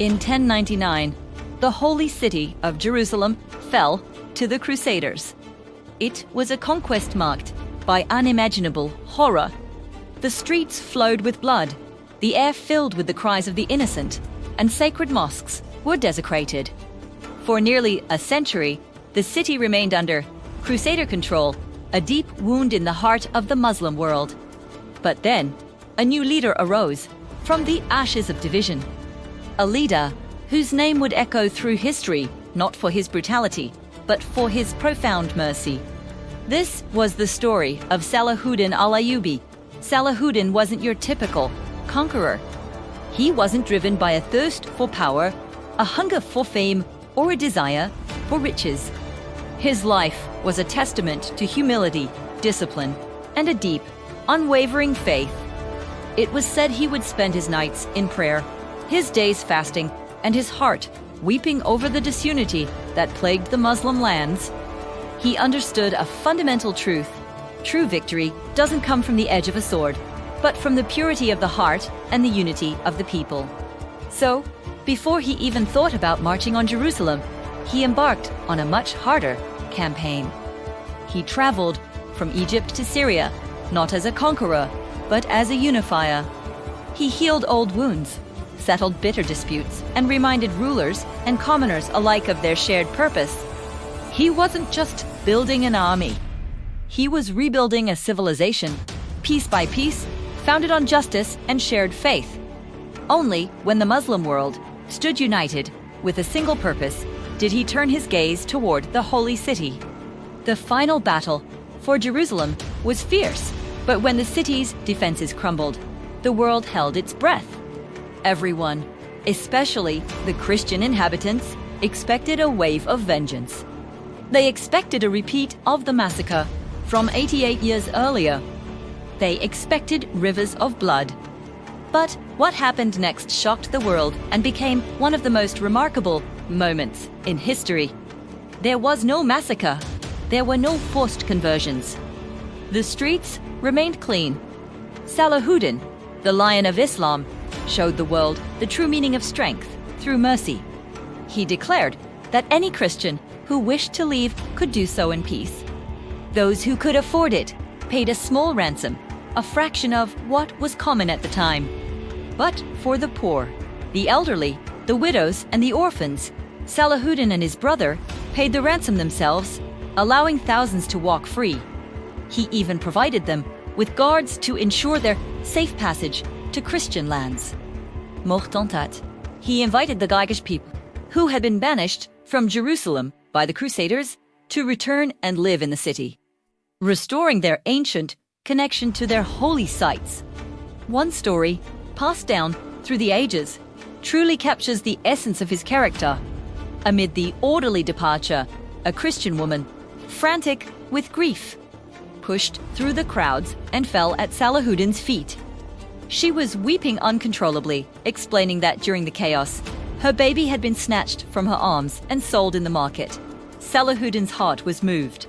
In 1099, the holy city of Jerusalem fell to the Crusaders. It was a conquest marked by unimaginable horror. The streets flowed with blood, the air filled with the cries of the innocent, and sacred mosques were desecrated. For nearly a century, the city remained under Crusader control, a deep wound in the heart of the Muslim world. But then, a new leader arose from the ashes of division. A leader whose name would echo through history, not for his brutality, but for his profound mercy. This was the story of Salahuddin Al-Ayyubi. Salahuddin wasn't your typical conqueror. He wasn't driven by a thirst for power, a hunger for fame, or a desire for riches. His life was a testament to humility, discipline, and a deep, unwavering faith. It was said he would spend his nights in prayer, his days fasting, and his heart weeping over the disunity that plagued the Muslim lands. He understood a fundamental truth. True victory doesn't come from the edge of a sword, but from the purity of the heart and the unity of the people. So, before he even thought about marching on Jerusalem, he embarked on a much harder campaign. He traveled from Egypt to Syria, not as a conqueror, but as a unifier. He healed old wounds, settled bitter disputes, and reminded rulers and commoners alike of their shared purpose. He wasn't just building an army. He was rebuilding a civilization, piece by piece, founded on justice and shared faith. Only when the Muslim world stood united with a single purpose did he turn his gaze toward the holy city. The final battle for Jerusalem was fierce, but when the city's defenses crumbled, the world held its breath. Everyone, especially the Christian inhabitants, expected a wave of vengeance. They expected a repeat of the massacre from 88 years earlier. They expected rivers of blood. But what happened next shocked the world and became one of the most remarkable moments in history. There was no massacre. There were no forced conversions. The streets remained clean. Salahuddin, the Lion of Islam, showed the world the true meaning of strength through mercy. He declared that any Christian who wished to leave could do so in peace. Those who could afford it paid a small ransom, a fraction of what was common at the time. But for the poor, the elderly, the widows, and the orphans, Salahuddin and his brother paid the ransom themselves, allowing thousands to walk free. He even provided them with guards to ensure their safe passage to Christian lands. Mortentat, he invited the Geigish people, who had been banished from Jerusalem by the Crusaders, to return and live in the city, restoring their ancient connection to their holy sites. One story, passed down through the ages, truly captures the essence of his character. Amid the orderly departure, a Christian woman, frantic with grief, pushed through the crowds and fell at Salahuddin's feet. She was weeping uncontrollably, explaining that during the chaos, her baby had been snatched from her arms and sold in the market. Salahuddin's heart was moved.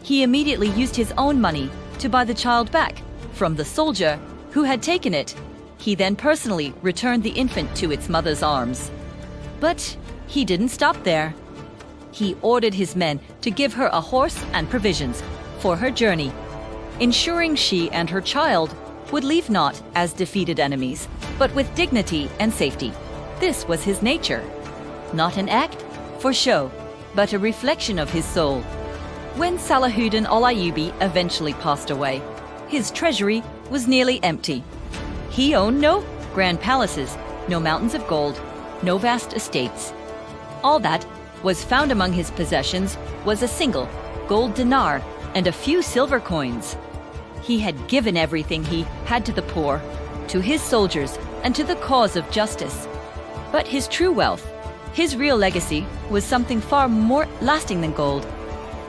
He immediately used his own money to buy the child back from the soldier who had taken it. He then personally returned the infant to its mother's arms. But he didn't stop there. He ordered his men to give her a horse and provisions for her journey, ensuring she and her child would leave not as defeated enemies, but with dignity and safety. This was his nature. Not an act for show, but a reflection of his soul. When Salahuddin Al-Ayyubi eventually passed away, his treasury was nearly empty. He owned no grand palaces, no mountains of gold, no vast estates. All that was found among his possessions was a single gold dinar and a few silver coins. He had given everything he had to the poor, to his soldiers, and to the cause of justice. But his true wealth, his real legacy, was something far more lasting than gold.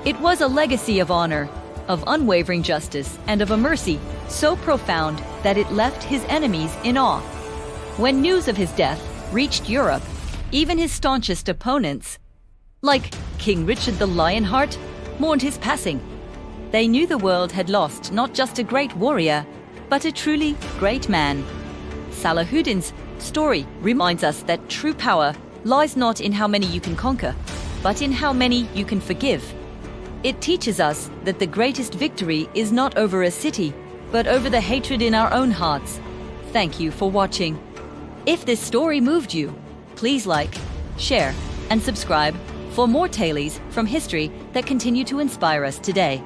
It was a legacy of honor, of unwavering justice, and of a mercy so profound that it left his enemies in awe. When news of his death reached Europe, even his staunchest opponents, like King Richard the Lionheart, mourned his passing. They knew the world had lost not just a great warrior, but a truly great man. Salahuddin's story reminds us that true power lies not in how many you can conquer, but in how many you can forgive. It teaches us that the greatest victory is not over a city, but over the hatred in our own hearts. Thank you for watching. If this story moved you, please like, share, and subscribe for more tales from history that continue to inspire us today.